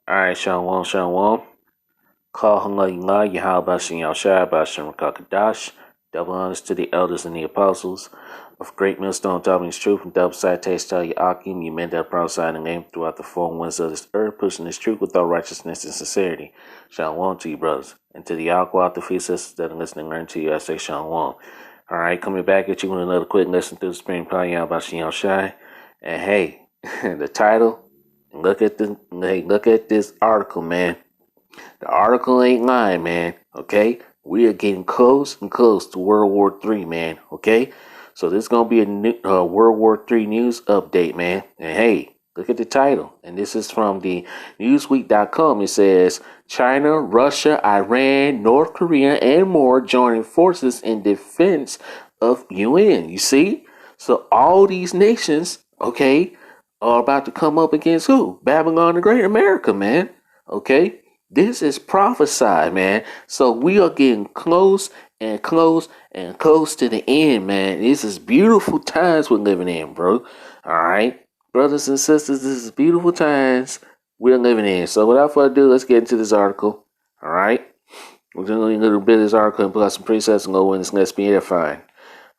Alright, Shalom, Shalom. Call Hangla Yahweh Shin Yahshua Bashem Rakakadash. Double honors to the elders and the apostles of Great Millstone Dominance Truth and double side taste tell you Akim, you meant that prophesy the name throughout the four winds of this earth, pushing this truth with all righteousness and sincerity. Shalom to you, brothers. And to the Alcohol out the feet sisters that are listening, learn to you, I say Shalom. Alright, coming back at you with another quick lesson through the spring Pali Yahweh Shin Yahshua. And hey, the title. Look at this article, man. The article ain't lying, man. Okay, we are getting close and close to World War III, man. Okay, so this is gonna be a World War III news update, man. And hey, look at the title. And this is from the Newsweek.com. It says China, Russia, Iran, North Korea, and more joining forces in defense of UN. You see, so all these nations, okay, are about to come up against who? Babylon the Great, America, man. Okay? This is prophesied, man. So we are getting close and close and close to the end, man. This is beautiful times we're living in, bro. Alright? Brothers and sisters, this is beautiful times we're living in. So without further ado, let's get into this article. Alright? We're doing a little bit of this article and pull out some presets and go in this. Let's be edifying.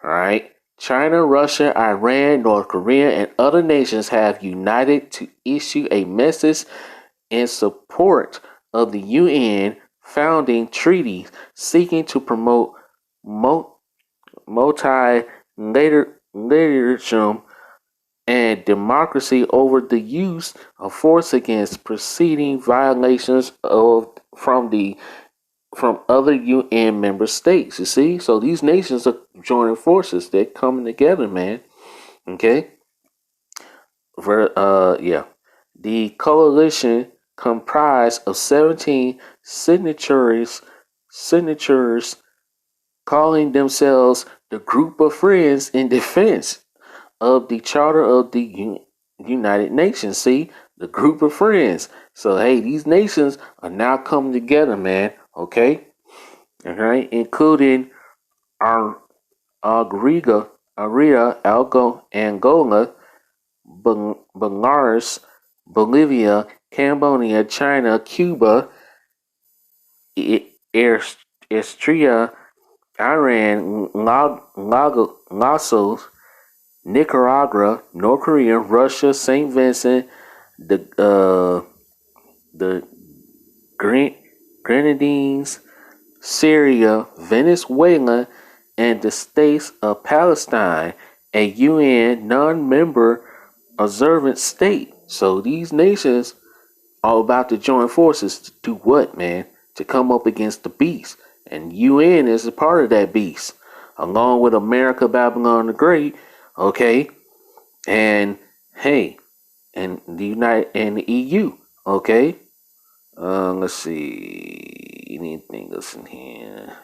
Alright? China, Russia, Iran, North Korea, and other nations have united to issue a message in support of the UN founding treaty seeking to promote multilateralism and democracy over the use of force against preceding violations from other UN member states. You see, so these nations are joining forces. They're coming together, man. Okay. The coalition comprised of 17 signatures calling themselves the Group of Friends in Defense of the Charter of the United Nations. See, the Group of Friends. So hey, these nations are now coming together, man. Okay, all right, including Aria, Angola, Belarus, Bolivia, Cambodia, China, Cuba, Eritrea, Iran, Laos, Nicaragua, North Korea, Russia, Saint Vincent, the Grenadines, Syria, Venezuela, and the states of Palestine, a UN non-member observant state. So these nations are about to join forces to do what, man? To come up against the beast. And UN is a part of that beast, along with America, Babylon the Great, okay? And hey, and the EU, okay? Let's see, anything else in here?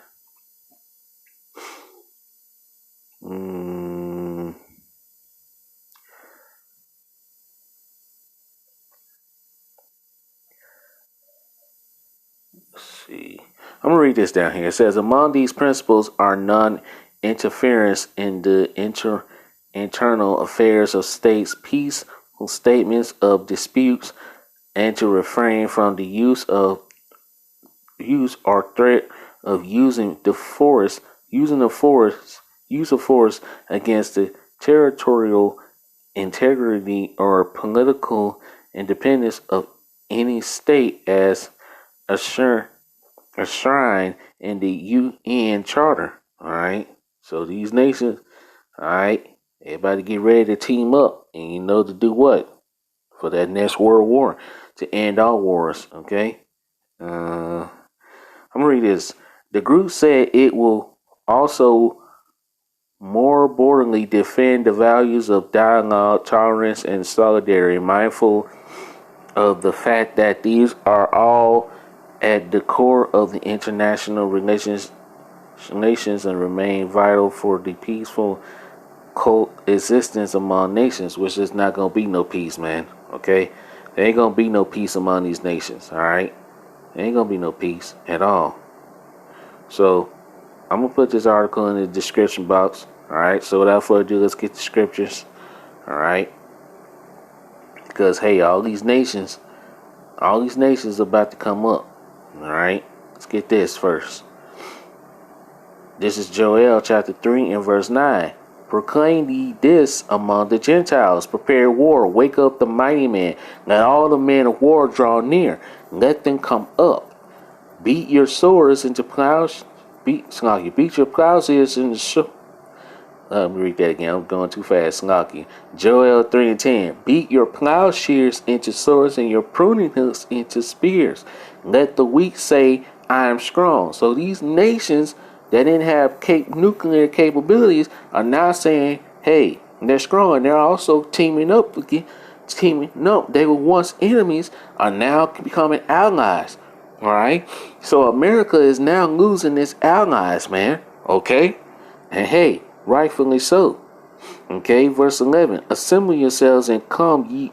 Let's see. I'm gonna read this down here. It says among these principles are non-interference in the internal affairs of states, peaceful statements of disputes, and to refrain from the use or threat of using of force against the territorial integrity or political independence of any state as enshrined in the UN Charter. All right. So these nations, all right, everybody get ready to team up, and you know to do what for that next world war, to end all wars. Okay. I'm gonna read this. The group said it will also more importantly defend the values of dialogue, tolerance, and solidarity, mindful of the fact that these are all at the core of the international relations and remain vital for the peaceful coexistence among nations, which is not going to be no peace, man. Okay? There ain't going to be no peace among these nations, all right? There ain't going to be no peace at all. So, I'm going to put this article in the description box, all right? So, without further ado, let's get the scriptures, all right? Because, hey, all these nations All these nations are about to come up. Alright? Let's get this first. This is Joel chapter 3 and verse 9. Proclaim ye this among the Gentiles. Prepare war. Wake up the mighty men. Let all the men of war draw near. Let them come up. Beat your swords into plows. Beat your plowshares into let me read that again. I'm going too fast. Slocky. Joel 3 and 10. Beat your plowshares into swords and your pruning hooks into spears. Let the weak say, I am strong. So these nations that didn't have nuclear capabilities are now saying, hey, they're strong. They're also teaming up. They were once enemies, are now becoming allies. All right. So America is now losing its allies, man. Okay. And hey, rightfully so. Okay, verse 11. Assemble yourselves and come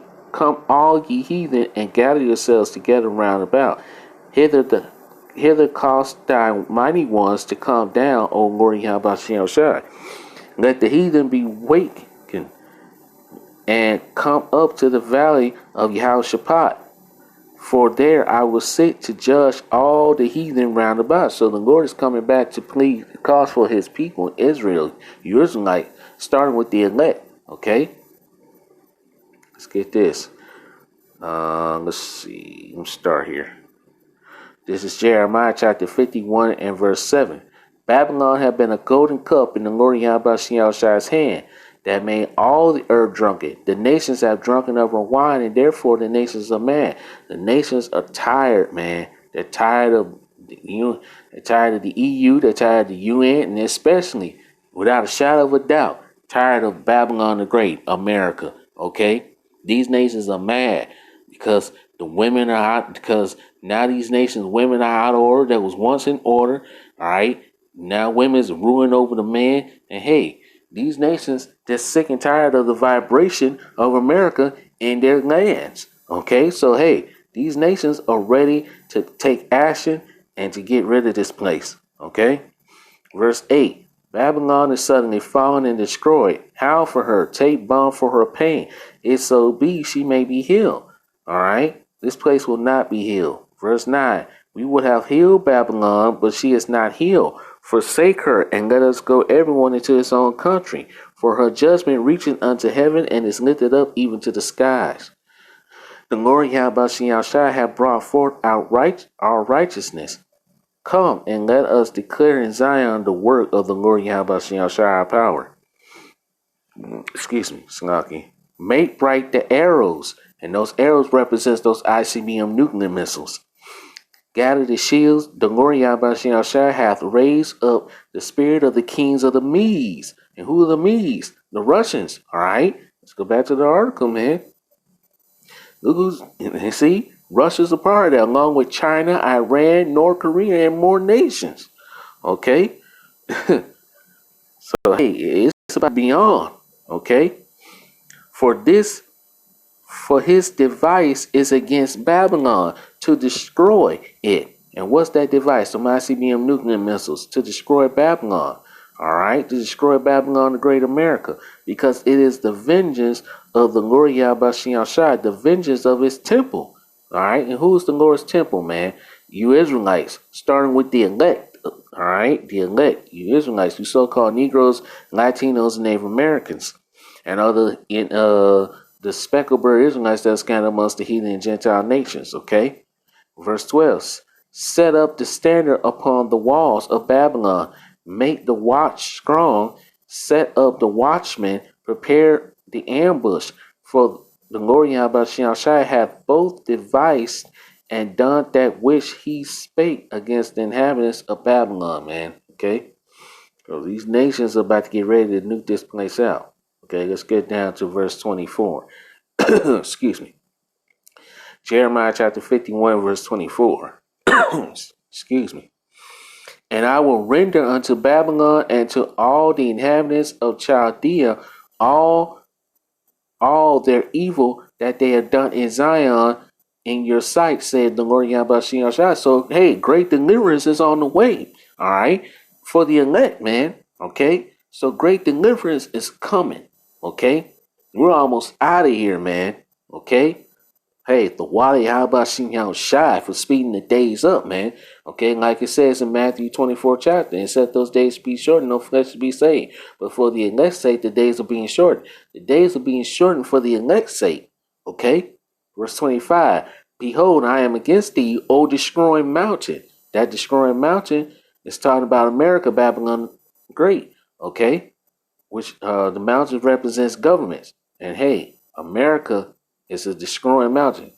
all ye heathen, and gather yourselves together round about. Hither cause thy mighty ones to come down, O Lord Yahweh Shai. Let the heathen be wakened and come up to the valley of Yehoshaphat. For there I will sit to judge all the heathen round about. So the Lord is coming back to plead the cause for his people, Israel. You Israelite, starting with the elect. Okay? Let's get this. Let's see. Let's start here. This is Jeremiah chapter 51 and verse 7. Babylon had been a golden cup in the Lord Yahweh Shai's hand that made all the earth drunken. The nations have drunken of her wine, and therefore the nations are mad. The nations are tired, man. They're tired of they're tired of the EU, they're tired of the UN, and especially, without a shadow of a doubt, tired of Babylon the Great, America. Okay? These nations are mad because the women are out, because now these nations, women are out of order that was once in order. All right. Now women's ruling over the man. And hey, these nations, they're sick and tired of the vibration of America in their lands. Okay. So hey, these nations are ready to take action and to get rid of this place. Okay. Verse 8. Babylon is suddenly fallen and destroyed. Howl for her, take balm for her pain. If so be she may be healed. All right. This place will not be healed. Verse 9. We would have healed Babylon, but she is not healed. Forsake her, and let us go everyone into his own country. For her judgment reaching unto heaven, and is lifted up even to the skies. The Lord Yahweh Shai hath brought forth our righteousness. Come, and let us declare in Zion the work of the Lord Yahweh Shai our power. Excuse me, Slocky. Make bright the arrows, and those arrows represent those ICBM nuclear missiles. Gather the shields. The Lord Yahweh Shai hath raised up the spirit of the kings of the Medes. And who are the Medes? The Russians. All right. Let's go back to the article, man. Look who's, see, Russia's a part of that, along with China, Iran, North Korea, and more nations. Okay. So hey, it's about beyond. Okay. For his device is against Babylon to destroy it. And what's that device? Some ICBM nuclear missiles to destroy Babylon. All right, to destroy Babylon, the great America, because it is the vengeance of the Lord Yahweh Shai, the vengeance of his temple. All right, and who's the Lord's temple, man? You Israelites, starting with the elect. All right, the elect, you Israelites, you so-called Negroes, Latinos, and Native Americans, and other the speckled bird Israelites that are scattered amongst the heathen and Gentile nations. Okay, verse 12. Set up the standard upon the walls of Babylon. Make the watch strong. Set up the watchmen. Prepare the ambush. For the Lord Yahweh Shai hath both devised and done that which he spake against the inhabitants of Babylon, man. Okay? So these nations are about to get ready to nuke this place out. Okay, let's get down to verse 24. Excuse me. Jeremiah chapter 51, verse 24. Excuse me. And I will render unto Babylon and to all the inhabitants of Chaldea all their evil that they have done in Zion in your sight, said the Lord Yahweh Shai. So, hey, great deliverance is on the way, all right, for the elect, man, okay? So great deliverance is coming, okay? We're almost out of here, man, okay? Hey, the Wadi Habashim Shai for speeding the days up, man. Okay, like it says in Matthew 24 chapter, and said those days to be shortened, no flesh to be saved. But for the elect's sake, the days are being shortened. The days are being shortened for the elect's sake. Okay? Verse 25. Behold, I am against thee, O destroying mountain. That destroying mountain is talking about America, Babylon the Great. Okay? Which the mountain represents governments. And hey, America is a destroying mountain.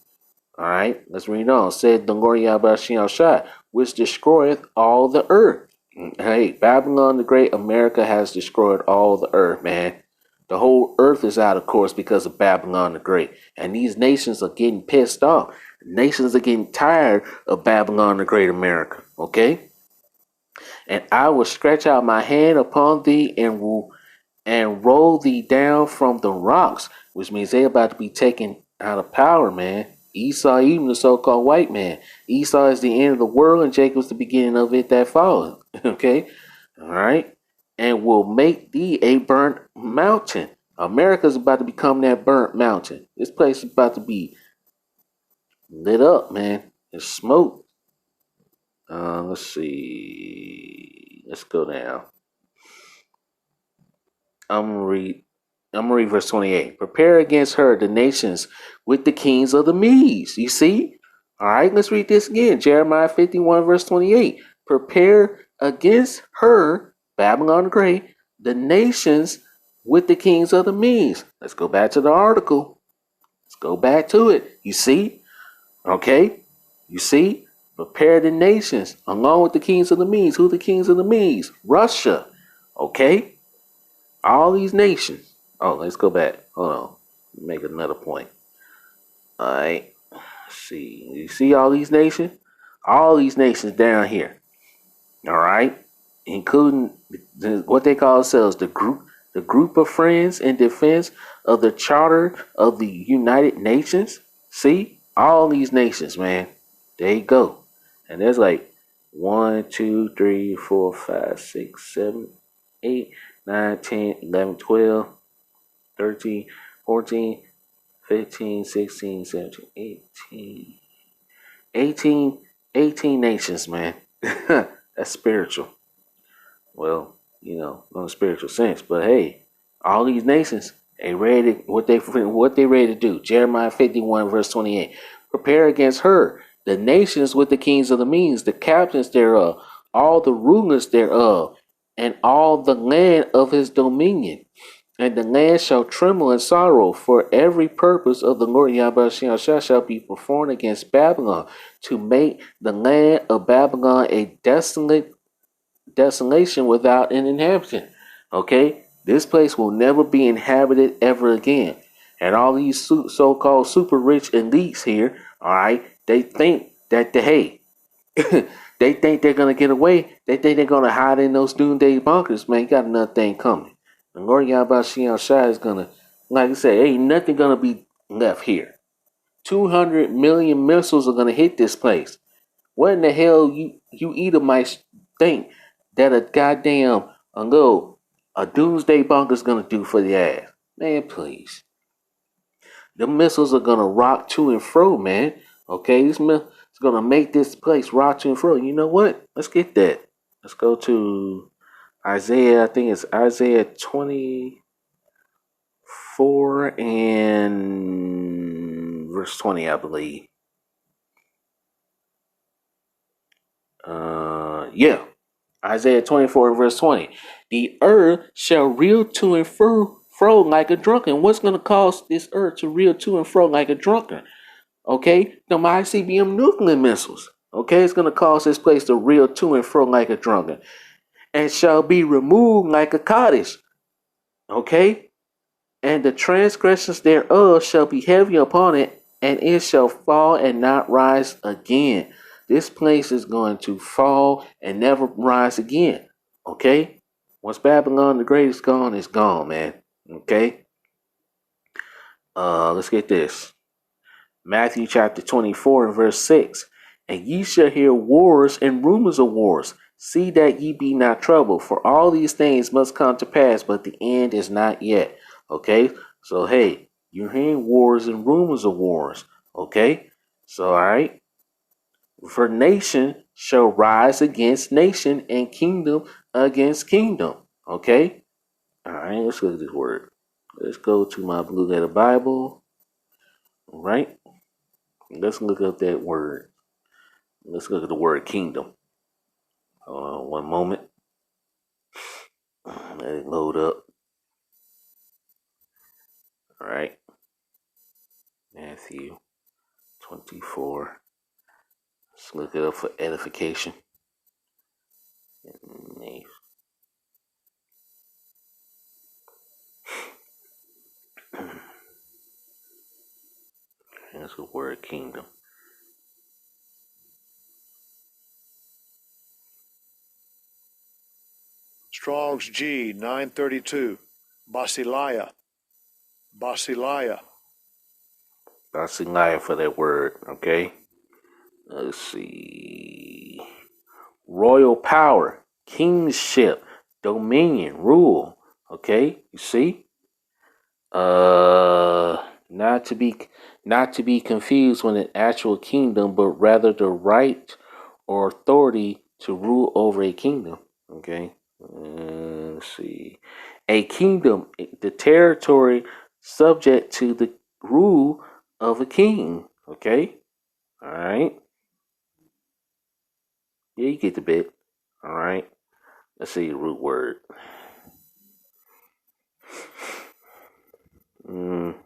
All right, let's read on. Said the Lord Yahweh Shai, which destroyeth all the earth. Hey, Babylon the Great, America has destroyed all the earth, man. The whole earth is out of course because of Babylon the Great. And these nations are getting pissed off. Nations are getting tired of Babylon the Great America. Okay? And I will stretch out my hand upon thee and roll thee down from the rocks, which means they're about to be taken out of power, man. Esau, even the so-called white man. Esau is the end of the world, and Jacob's the beginning of it that followed. Okay? All right? And will make thee a burnt mountain. America's about to become that burnt mountain. This place is about to be lit up, man. It's smoke. Let's see. Let's go down. I'm gonna read verse 28. Prepare against her the nations with the kings of the Medes. You see? All right, let's read this again. Jeremiah 51, verse 28. Prepare against her, Babylon the Great, the nations with the kings of the Medes. Let's go back to the article. Let's go back to it. You see? Okay? You see? Prepare the nations along with the kings of the Medes. Who are the kings of the Medes? Russia. Okay? All these nations. Oh, let's go back. Hold on. Make another point. All right. Let's see. You see all these nations? All these nations down here. All right. Including what they call themselves the group of friends in defense of the Charter of the United Nations. See? All these nations, man. There you go. And there's like 1, 2, 3, 4, 5, 6, 7, 8, 9, 10, 11, 12, 13, 14, 15, 16, 17, 18. 18 nations, man. That's spiritual. Well, not a spiritual sense, but hey, all these nations, they ready what they ready to do. Jeremiah 51, verse 28. Prepare against her, the nations with the kings of the Medes, the captains thereof, all the rulers thereof, and all the land of his dominion. And the land shall tremble in sorrow, for every purpose of the Lord Yahweh shall be performed against Babylon, to make the land of Babylon a desolation without an inhabitant. Okay? This place will never be inhabited ever again. And all these so-called super rich elites here, all right, they think that they think they're gonna get away. They think they're gonna hide in those doomsday bunkers. Man, you got another thing coming. The Lord Yahweh Shai is gonna, like I said, ain't nothing gonna be left here. 200 million missiles are gonna hit this place. What in the hell you Edomites think that a goddamn a doomsday bunker is gonna do for the ass? Man, please. The missiles are gonna rock to and fro, man. Okay, this missile is gonna make this place rock to and fro. You know what? Let's get that. Let's go to Isaiah. I think it's Isaiah 24 and verse 20, I believe. Yeah. Isaiah 24 and verse 20. The earth shall reel to and fro like a drunken. What's going to cause this earth to reel to and fro like a drunken? Okay, the ICBM nuclear missiles. Okay, it's going to cause this place to reel to and fro like a drunken. And shall be removed like a cottage. Okay, and the transgressions thereof shall be heavy upon it, and it shall fall and not rise again. This place is going to fall and never rise again. Okay? Once Babylon the Great is gone, it's gone, man. Okay? Let's get this. Matthew chapter 24 and verse 6. And ye shall hear wars and rumors of wars. See that ye be not troubled, for all these things must come to pass, but the end is not yet. Okay? So, hey, you're hearing wars and rumors of wars. Okay? So, all right. For nation shall rise against nation and kingdom against kingdom. Okay? All right, let's look at this word. Let's go to my Blue Letter Bible. All right? Let's look up that word. Let's look at the word kingdom. Hold on one moment. Let it load up. All right. Matthew 24. Let's look it up for edification. That's the word kingdom. Strong's G 932. Basileia. Basileia. Basileia for that word, okay? Let's see. Royal power, kingship, dominion, rule. Okay, you see? Not to be confused with an actual kingdom, but rather the right or authority to rule over a kingdom. Okay. Let's see. A kingdom, the territory subject to the rule of a king. Okay. All right. Yeah, you get the bit. All right. Let's see the root word.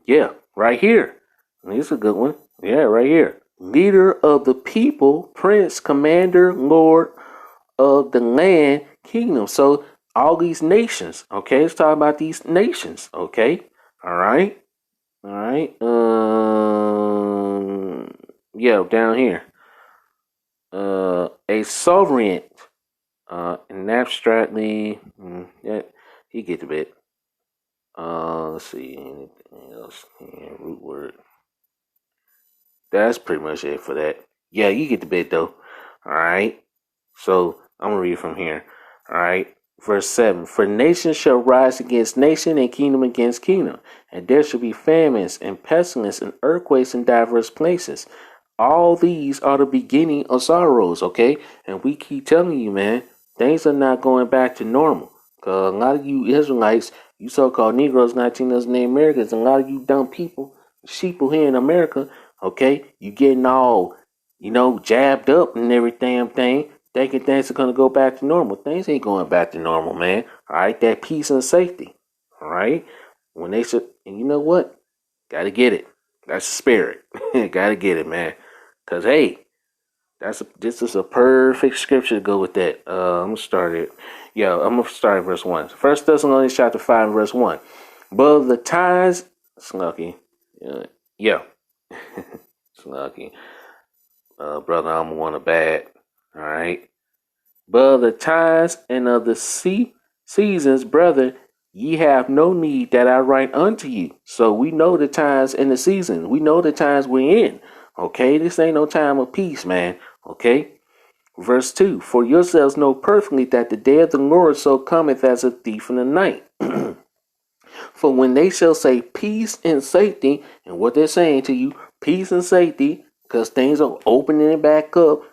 Yeah, right here. This is a good one. Yeah, right here. Leader of the people, prince, commander, lord of the land, kingdom. So all these nations. Okay, let's talk about these nations. Okay, all right, all right. Yeah, down here. A sovereign. And abstractly, yeah, you get the bit. Let's see anything else. Yeah, root word. That's pretty much it for that. Yeah, you get the bit though. All right. So I'm gonna read from here. All right. Verse 7. For nation shall rise against nation and kingdom against kingdom, and there shall be famines and pestilence and earthquakes in diverse places. All these are the beginning of sorrows, okay? And we keep telling you, man, things are not going back to normal. Because a lot of you Israelites, you so called Negroes, Latinos, and Americans, and a lot of you dumb people, sheeple here in America, okay? You getting all, jabbed up and every damn thing, thinking things are going to go back to normal. Things ain't going back to normal, man. All right? That peace and safety, all right? When they should, and you know what? Got to get it. That's the spirit. Got to get it, man. Cause hey, this is a perfect scripture to go with that. I'm gonna start it. Yeah, I'm gonna start at verse 1. First Thessalonians chapter 5, verse 1. But the times, Snuggy, yeah, Snuggy, brother, I'm one of bad. All right. But the times and of the seasons, brother, ye have no need that I write unto you. So we know the times and the seasons. We know the times we're in. Okay, this ain't no time of peace, man. Okay. Verse 2. For yourselves know perfectly that the day of the Lord so cometh as a thief in the night. For when they shall say peace and safety, and what they're saying to you, peace and safety, because things are opening it back up,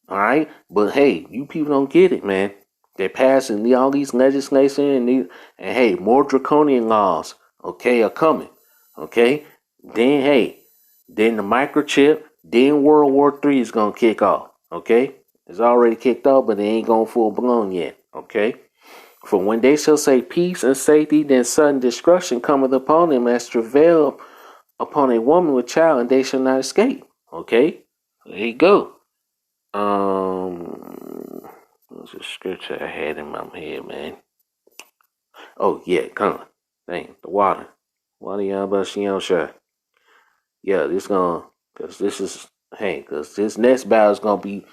all right? But hey, you people don't get it, man. They're passing all these legislation and hey, more draconian laws, okay, are coming, okay? Then hey, then the microchip, then World War III is gonna kick off, okay? It's already kicked off, but it ain't gone full blown yet, okay? For when they shall say peace and safety, then sudden destruction cometh upon them as travail upon a woman with child, and they shall not escape. Okay, there you go. There's a scripture I had in my head, man. Oh yeah, come on. Dang, the water. Water Yabashiyosha. Yeah, this gonna, cause this is, hey, cause this next battle is gonna be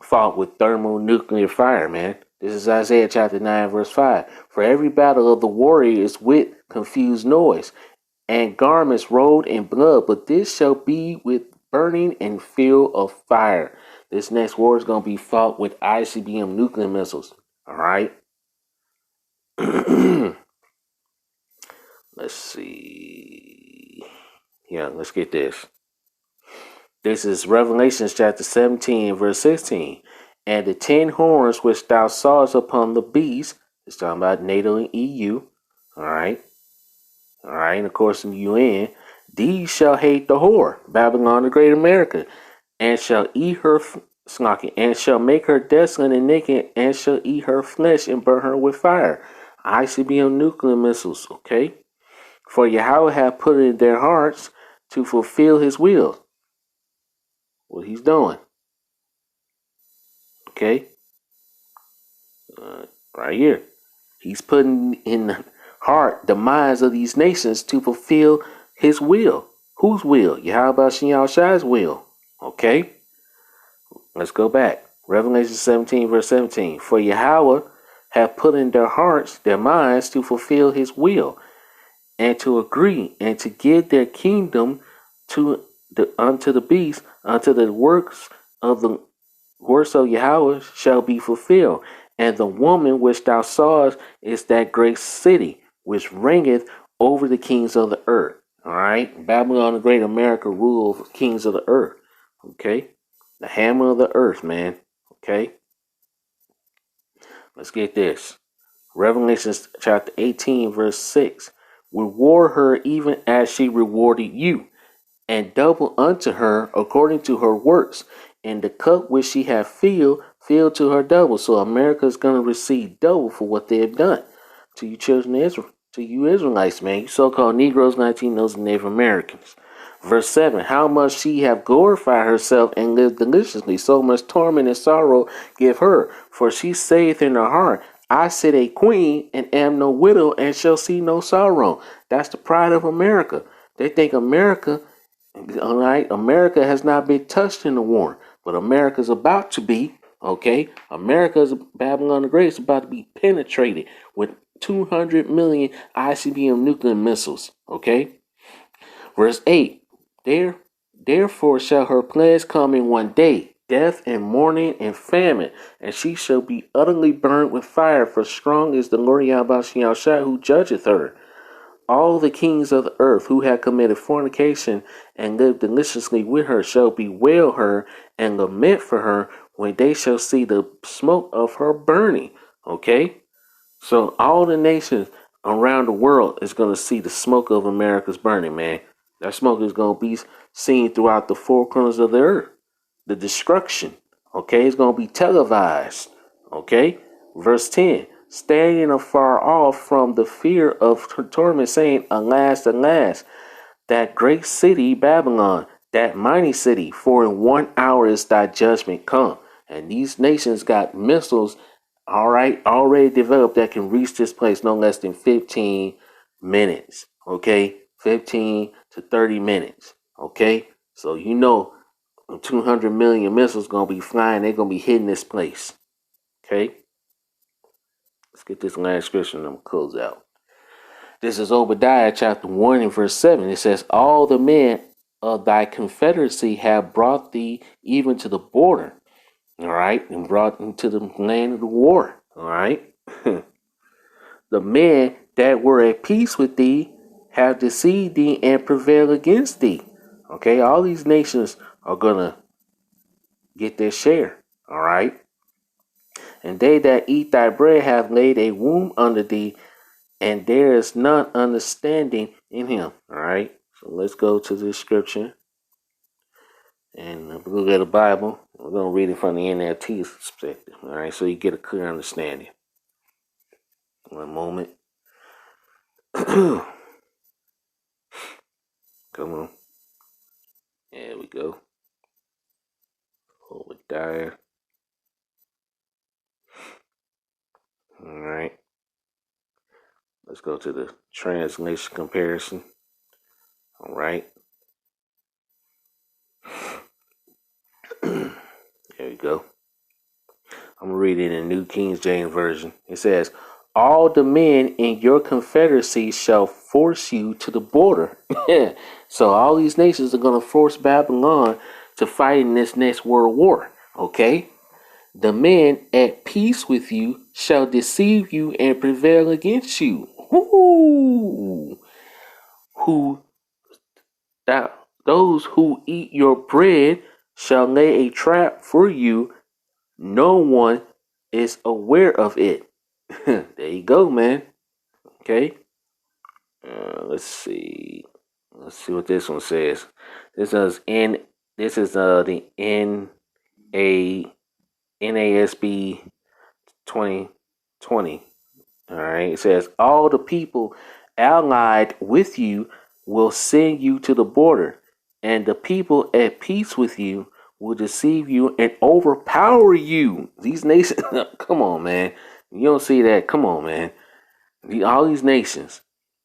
fought with thermonuclear fire, man. This is Isaiah chapter 9, verse 5. For every battle of the warrior is with confused noise, and garments rolled in blood, but this shall be with burning and fuel of fire. This next war is going to be fought with ICBM nuclear missiles. All right. Let's see. Yeah, let's get this. This is Revelations chapter 17, verse 16. And the 10 horns which thou sawest upon the beast, it's talking about NATO and EU, all right, and of course in the UN, these shall hate the whore, Babylon the great America, and shall eat her snocking, and shall make her desolate and naked, and shall eat her flesh and burn her with fire. ICBM nuclear missiles, okay? For Yahweh hath put it in their hearts to fulfill his will. What he's doing, okay? Right here. He's putting in the heart, the minds of these nations to fulfill his will. Whose will? Yahweh Shai's will. Okay? Let's go back. Revelation 17, verse 17. For Yahweh hath put in their hearts, their minds, to fulfill his will, and to agree, and to give their kingdom unto the beast, unto the works of Yahweh shall be fulfilled. And the woman which thou sawest is that great city, which reigneth over the kings of the earth. All right? Babylon the great America rule over kings of the earth. Okay? The hammer of the earth, man. Okay? Let's get this. Revelation chapter 18, verse 6. Reward her even as she rewarded you, and double unto her according to her works. And the cup which she hath filled to her double. So America is going to receive double for what they have done to you children of Israel, to you Israelites, man, you so-called Negroes, Latinos, and Native Americans. Verse 7, how much she hath glorified herself and lived deliciously, so much torment and sorrow give her. For she saith in her heart, I sit a queen and am no widow and shall see no sorrow. That's the pride of America. They think America, all right, America has not been touched in the war, but America's about to be. Okay, America's Babylon the Great is about to be penetrated with 200 million ICBM nuclear missiles. Okay, verse 8. Therefore shall her plagues come in one day, death and mourning and famine, and she shall be utterly burned with fire, for strong is the Lord Yahweh who judgeth her. All the kings of the earth who have committed fornication and lived deliciously with her shall bewail her and lament for her when they shall see the smoke of her burning. Okay? So all the nations around the world is going to see the smoke of America's burning, man. That smoke is going to be seen throughout the four corners of the earth. The destruction, okay, is going to be televised. Okay? Verse 10. Standing afar off from the fear of torment, saying, Alas, alas, that great city Babylon, that mighty city, for in 1 hour is thy judgment come. And these nations got missiles, all right, already developed that can reach this place no less than 15 minutes. Okay? 15 to 30 minutes. Okay? So you know 200 million missiles going to be flying. They're going to be hitting this place. Okay? Let's get this last scripture and I'm going to close out. This is Obadiah chapter 1 and verse 7. It says, all the men of thy confederacy have brought thee even to the border. All right? And brought them to the land of the war. All right? The men that were at peace with thee have deceived thee and prevailed against thee. Okay? All these nations are going to get their share. All right? And they that eat thy bread have laid a womb under thee, and there is none understanding in him. All right. So let's go to this scripture, and we'll look at the Bible. We're going to read it from the NLT perspective. All right. So you get a clear understanding. One moment. Come on. There we go. Obadiah. All right. Let's go to the translation comparison. All right. There we go. I'm going to read it in the New King James Version. It says, all the men in your confederacy shall force you to the border. So all these nations are going to force Babylon to fight in this next world war. Okay? The men at peace with you shall deceive you and prevail against you. Who those who eat your bread shall lay a trap for you. No one is aware of it. There you go, man. Okay. Let's see. Let's see what this one says. This is N. This is the A NASB 2020. All right. It says all the people allied with you will send you to the border, and the people at peace with you will deceive you and overpower you. These nations, come on, man. You don't see that? Come on, man. All these nations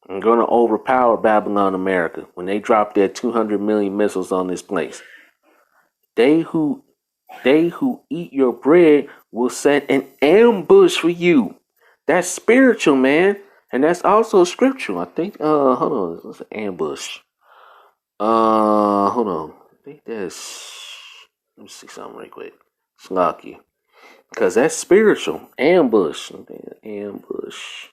are going to overpower Babylon America when they drop their 200 million missiles on this place. They who eat your bread will set an ambush for you. That's spiritual, man. And that's also scriptural. I think hold on, what's an ambush? Hold on. I think that's, let me see something right quick. Slocky. Because that's spiritual. Ambush. Ambush.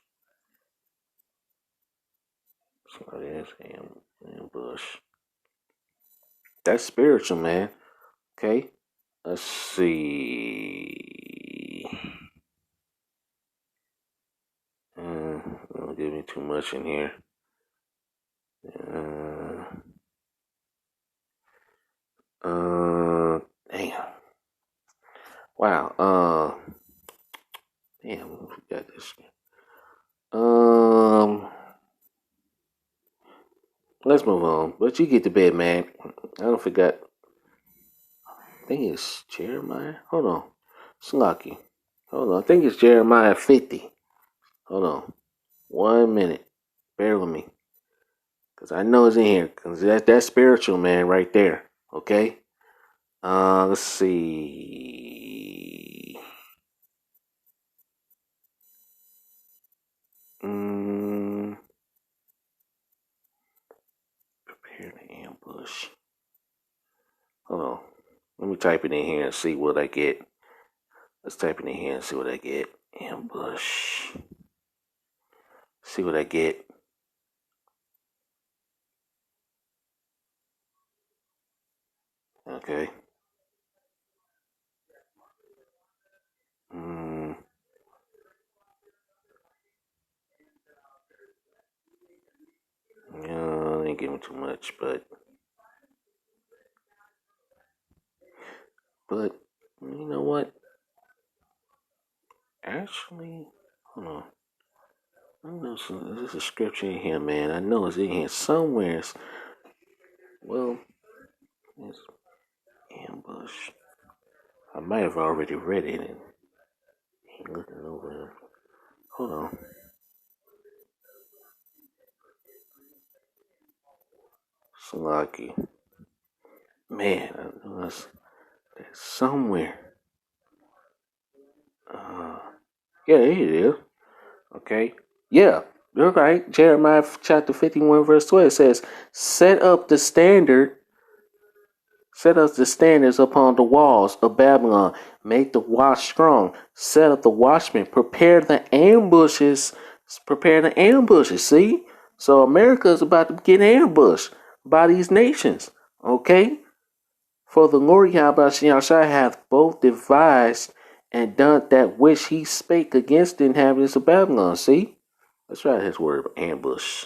So that's ambush. That's spiritual, man. Okay. Let's see. Don't give me too much in here. Damn. Wow. Damn. We got this. Let's move on. But you get to bed, man. I don't forget. I think it's Jeremiah. Hold on. Slocky. Hold on. I think it's Jeremiah 50. Hold on. 1 minute. Bear with me. Because I know it's in here. Because that's spiritual, man, right there. Okay? Let's see. Prepare the ambush. Hold on. Let me type it in here and see what I get. Let's type it in here and see what I get. Ambush. See what I get. Okay. No, I ain't giving too much, but you know what? Actually, hold on. I know there's a scripture in here, man. I know it's in here somewhere. Well, it's ambush. I might have already read it and ain't looking over it. Hold on. Slocky. Man, I know that's somewhere. Yeah, here it is. Okay. Yeah, you're right. Jeremiah chapter 51, verse 12 says, Set up the standard, set up the standards upon the walls of Babylon, make the watch strong, set up the watchmen, prepare the ambushes. See? So America is about to get ambushed by these nations. Okay? For the Lord Yahweh shall have both devised and done that which he spake against the inhabitants of Babylon. See? Let's try his word ambush.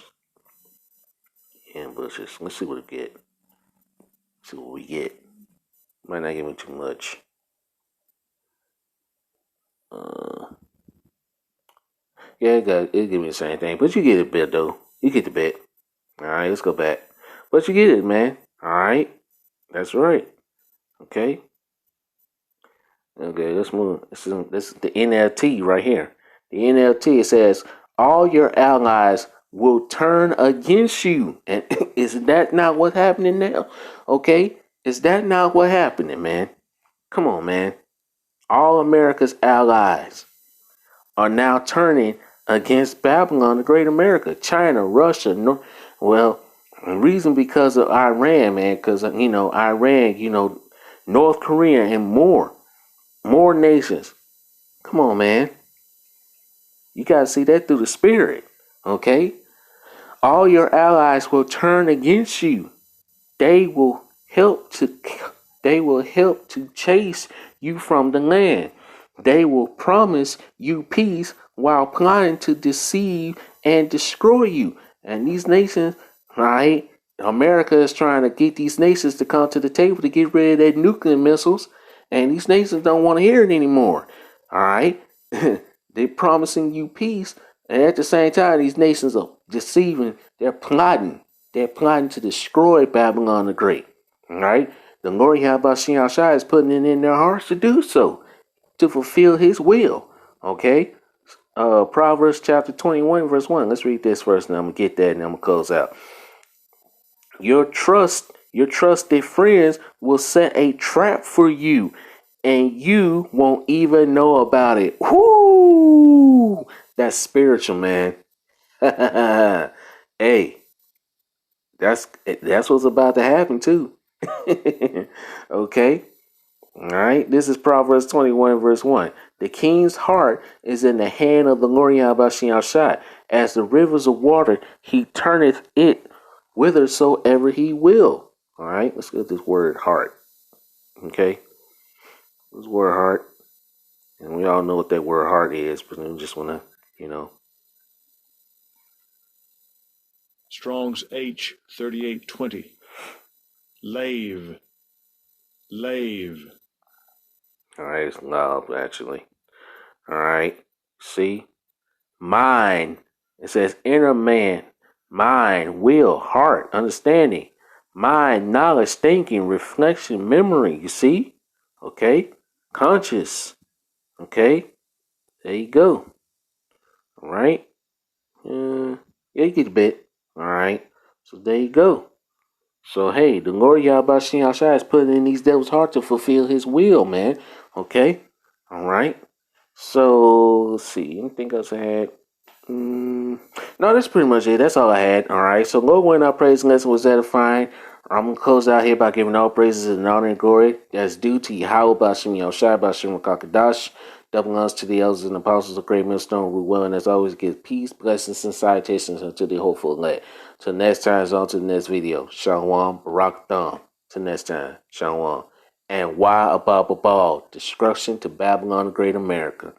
Ambushes. Let's see what we get. See what we get. Might not give me too much. Yeah, it give me the same thing. But you get it bet though. You get the bet. Alright, let's go back. But you get it, man. Alright. That's right. Okay. Okay, let's move. This is the NLT right here. The NLT, it says, all your allies will turn against you. And is that not what's happening now? Okay? Is that not what's happening, man? Come on, man. All America's allies are now turning against Babylon, the Great America, China, Russia. Well, the reason because of Iran, man, because, Iran, North Korea and more nations. Come on, man. You got to see that through the spirit, okay? All your allies will turn against you. they will help to chase you from the land. They will promise you peace while plotting to deceive and destroy you. And these nations, right? America is trying to get these nations to come to the table to get rid of their nuclear missiles, and these nations don't want to hear it anymore. All right, they're promising you peace, and at the same time, these nations are deceiving. They're plotting. They're plotting to destroy Babylon the Great. All right, the Lord Yahweh Shai is putting it in their hearts to do so, to fulfill His will. Okay, Proverbs chapter 21, verse 1. Let's read this first, and I'm gonna get that, and I'm gonna close out. Your trusted friends will set a trap for you, and you won't even know about it. Whoo! That's spiritual, man. Hey, that's what's about to happen too. Okay? All right, this is Proverbs 21, verse 1. The king's heart is in the hand of the Lord Yahweh. As the rivers of water, he turneth it whithersoever he will. All right, let's get this word heart. Okay, this word heart. And we all know what that word heart is, but we just want to. Strong's H 3820. Lave. Lave. All right, it's love, actually. All right, see? Mind. It says inner man, mind, will, heart, understanding, mind, knowledge, thinking, reflection, memory. You see? Okay? Conscious. Okay? There you go. All right? Yeah, you get the bit. All right? So there you go. So hey, the Lord Yahweh Shai is putting in these devils' heart to fulfill His will, man. Okay? All right? So let's see. Anything else I had? No, that's pretty much it. That's all I had. All right. So, Lord, when our praise and lesson was edifying, I'm gonna close out here by giving all praises and honor and glory that's due to Yahweh Bashim Yahushai Bashim Kakadash. Double honors to the elders and apostles of Great Millstone. We will, and as always, give peace, blessings, and salutations unto the hopeful elect. Till next time, on to the next video. Shalom, Barak Thumb. Till next time, Shalom. And why above all, destruction to Babylon, the Great America.